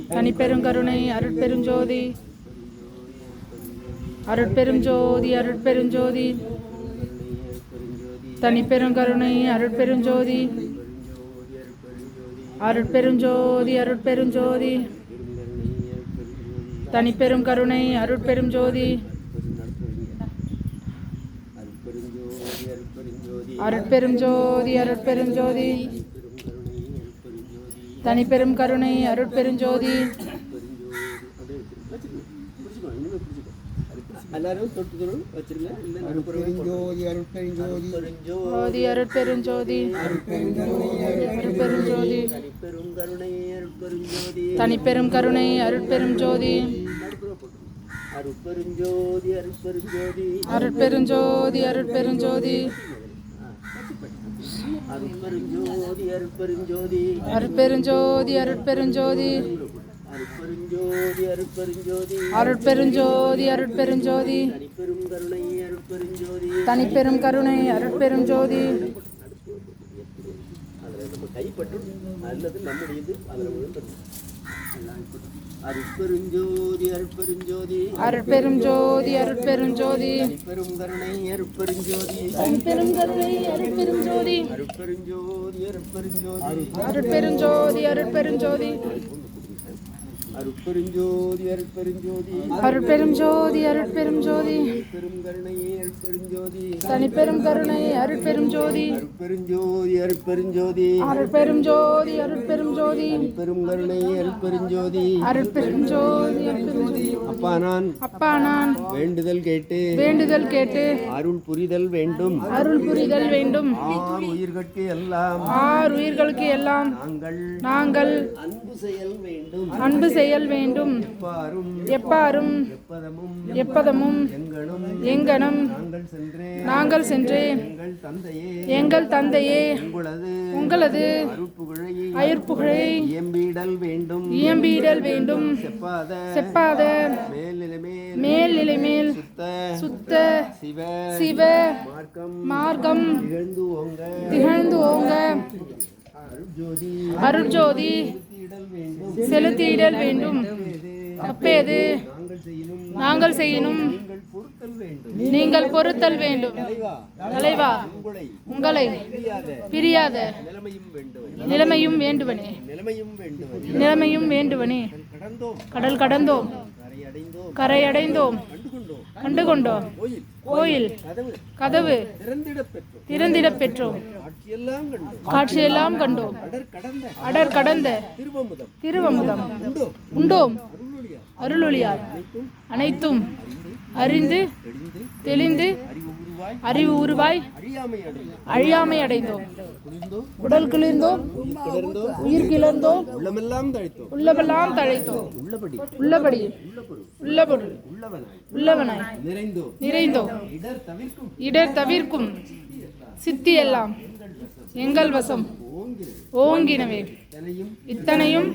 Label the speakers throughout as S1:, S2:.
S1: தனிப்பெருங்கருணை அருட்பெருஞ்சோதி அருட்பெருஞ்சோதி அருட்பெருஞ்சோதி தனிப்பெருங்கருணை அருட்பெருஞ்சோதி அருட்பெருஞ்சோதி அருட்பெருஞ்சோதி தனிப்பெருங்கருணை அருட்பெருஞ்சோதி அருட்பெருஞ்சோதி அருட்பெருஞ்சோதி தனிப்பெரும் கருணை அருட்பெருஞ்சோதி
S2: அருட்பெருஞ்சோதி அருட்பெருஞ்சோதி
S1: அருட்பெருஞ்சோதி அருட்பெருஞ்சோதி தனிப்பெரும் கருணை அருட்பெருஞ்சோதி அருட்பெருஞ்சோதி அருட்பெருஞ்சோதி
S2: அருட்பெருஞ்சோதி
S1: அருட்பெருஞ்சோதி அருட்பெருஞ்சோதி அருட்பெருஞ்சோதி அருட்பெருஞ்சோதி தனிப்பெரும் கருணை அருட்பெருஞ்சோதி
S2: அருட்பெருஞ்சோதி அருட்பெருஞ்சோதி
S1: அருட்பெருஞ்சோதி அருட்பெருஞ்சோதி
S2: பெரும் கருணை அருட்பெருஞ்சோதி
S1: தனிப்பெரும் கருணை அருட்பெருஞ்சோதி
S2: அருட்பெருஞ்சோதி அருட்பெருஞ்சோதி
S1: அருட்பெருஞ்சோதி அருட்பெருஞ்சோதி
S2: அருட்பெருஞ்சோதி அருட்பெருஞ்சோதி
S1: அருட்பெருஞ்சோதி அருட்பெருஞ்சோதி
S2: பெரும் கருணை அருட்பெருஞ்சோதி
S1: தனிப்பெரும் கருணை அருட்பெருஞ்சோதி
S2: அருட்பெருஞ்சோதி அருட்பெருஞ்சோதி
S1: அருட்பெருஞ்சோதி அருட்பெருஞ்சோதி
S2: பெரும் கருணை அருட்பெருஞ்சோதி
S1: அருட்பெருஞ்சோதி அருட்பெருஞ்சோதி
S2: அப்பா நான் வேண்டுதல் கேட்டு அருள் புரிதல் வேண்டும்
S1: ஆறு உயிர்களுக்கு எல்லாம் நாங்கள் அன்பு செய்யல் வேண்டும் எப்பாரும் எப்பதமும் எங்கனம் நாங்கள் சென்றே எங்கள் தந்தையே உங்களது அயற்புகழை இயம்பிடல் வேண்டும் செப்பாத மேல்நிலை மேல் சுத்த சிவ மார்க்கம் திகழ்ந்து ஓங்க அருட்ஜோதி செலுத்திடல் வேண்டும். அப்பேது நாங்கள் செய்யணும் நீங்கள் பொறுத்தல் வேண்டும். தலைவா உங்களை பிரியாத நிலைமையும் வேண்டுவனே கடல் கடந்தோம் கரை அடைந்தோம் கண்டுகொண்டோம் கோயில் கதவு திறந்திடப் பெற்றோம் காட்சியெல்லாம் கண்டோம் அடர் கடந்த திருவமுதம் உண்டோம் அருளொளியார் அனைத்தும் அறிந்து தெளிந்து அறிவு உருவாய் அழியாமை அடைந்தோம். உடல் கிளர்ந்தோம் உயிர் கிளர்ந்தோம் உள்ளமெல்லாம் தழைத்தோம் உள்ளபடி உள்ளபொருள் உள்ளவனாய் நிறைந்தோம் இடர் தவிர்க்கும் சித்தியெல்லாம் எங்கள் வசம் ஓங்கினவே இத்தனையும்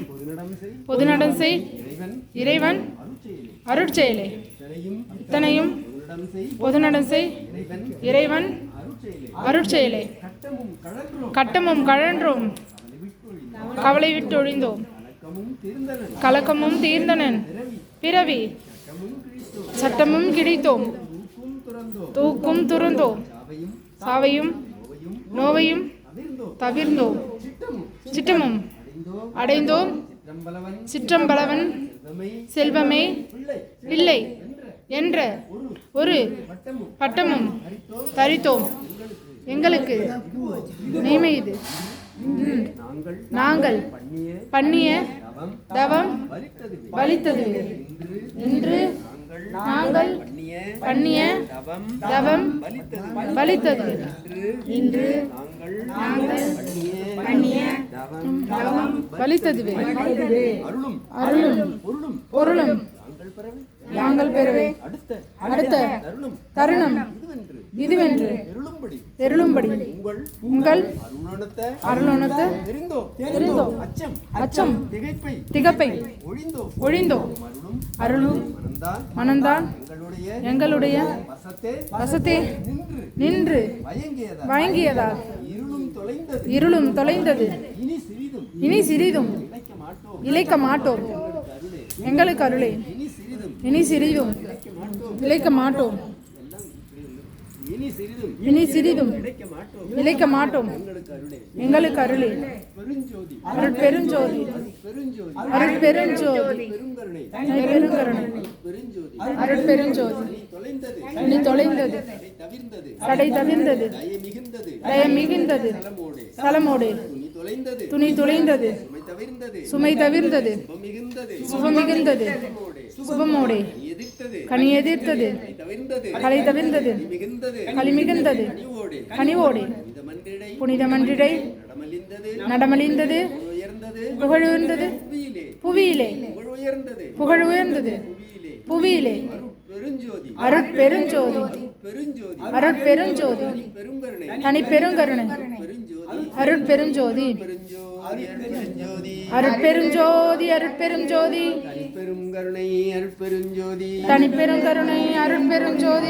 S1: பொதுநடம் செய் இறைவன் அருட்செயலே இத்தனையும் பொதுநடம் செய் இறைவன் அருட்செயலே கட்டமும் கழன்றோம் கவலை விட்டு ஒழிந்தோம் கலக்கமும் தீர்ந்தனன் பிறவி சட்டமும் கிடைத்தோம் தூக்கும் துறந்தோம் சாவையும் நோவையும் தவிர்ந்தோம் சிற்றமும் அடைந்தோம் சிற்றம்பலவன் செல்வமே இல்லை என்ற ஒரு பட்டமும் தரித்தோம் எங்களுக்கு மெய்மை இது நாங்கள் பண்ணிய தவம் பலித்தது இன்று நாங்கள் பண்ணிய தவம் பலித்தது இன்று நாங்கள் பண்ணிய தவம் பலித்ததுவே அருளும் பொருளும் நாங்கள் பெறவே அடுத்த தருணம் இதுவென்று தெருளும்படி உங்கள் அருளுணர்த்த தெரிந்தோ அச்சம் திகைப்பை ஒழிந்தோ அருளும் மனந்தான் எங்களுடைய வசத்தே நின்று வழங்கியதால் இருளும் தொலைந்தது இனி சிறிதும் இழைக்க மாட்டோம் எங்களுக்கு அருளே.
S2: இனி சிறிதும்
S1: இனி சிறிதும் இழைக்க மாட்டோம்.
S2: இனி சிறிதும்
S1: இனி சிறிதும்
S2: கிடைக்க மாட்டோம்.
S1: இழைக்க மாட்டோம்.
S2: எங்களுக்கு அருளே.
S1: எங்களுக்கு அருளே.
S2: பெருஞ்சோதி
S1: அருள் பெருஞ்சோதி.
S2: பெருஞ்சோதி
S1: அருள் பெருஞ்சோதி.
S2: பெருங்கருணை
S1: பெருங்கருணை.
S2: பெருஞ்சோதி
S1: அருள் பெருஞ்சோதி.
S2: நீ தொலைந்தது
S1: நீ தொலைந்தது.
S2: தடை தவிர்ந்தது
S1: தடை தவிர்ந்தது.
S2: தயை மிகுந்தது
S1: தயம் மிகுந்தது.
S2: தலமோடு
S1: சலமோடு
S2: துணி தொலைந்தது
S1: துணி துளைந்தது.
S2: சுமை தவிர்ந்தது
S1: சுமை தவிர்ந்தது.
S2: சுபம் மிகுந்தது
S1: சுபம் மிகுந்தது. சுபமோடே
S2: நீ எதிர்த்தது
S1: கனி எதிர்த்தது.
S2: நீ தவிர்ந்தது
S1: களை தவிர்ந்தது.
S2: நீ மிகுந்தது
S1: களி மிகுந்தது.
S2: கனிவோடு
S1: கனிவோடே
S2: இந்த மன்றிடை
S1: புனிதமன்றிடை
S2: நடமலிந்தது
S1: நடமலிந்தது.
S2: உயர்ந்தது
S1: புகழ் உயர்ந்தது.
S2: புவியிலே
S1: புவியிலே
S2: உயர்ந்தது
S1: புகழ் உயர்ந்தது.
S2: புவியிலே
S1: புவியிலே
S2: பெருஞ்சோதி
S1: அருட்பெருஞ்சோதி.
S2: பெருஞ்சோதி
S1: அருட்பெருஞ்சோதி.
S2: பெருங்கருணை
S1: தனி பெருங்கருணை.
S2: பெருஞ்சோதி
S1: அருட்பெருஞ்சோதி.
S2: பெருஞ்சோதி
S1: அருட்பெருஞ்சோதி. அருட்பெருஞ்சோதி.
S2: பெருங்கருணை அருட்பெருஞ்சோதி
S1: தனி பெருங்கருணை. அருட்பெருஞ்சோதி.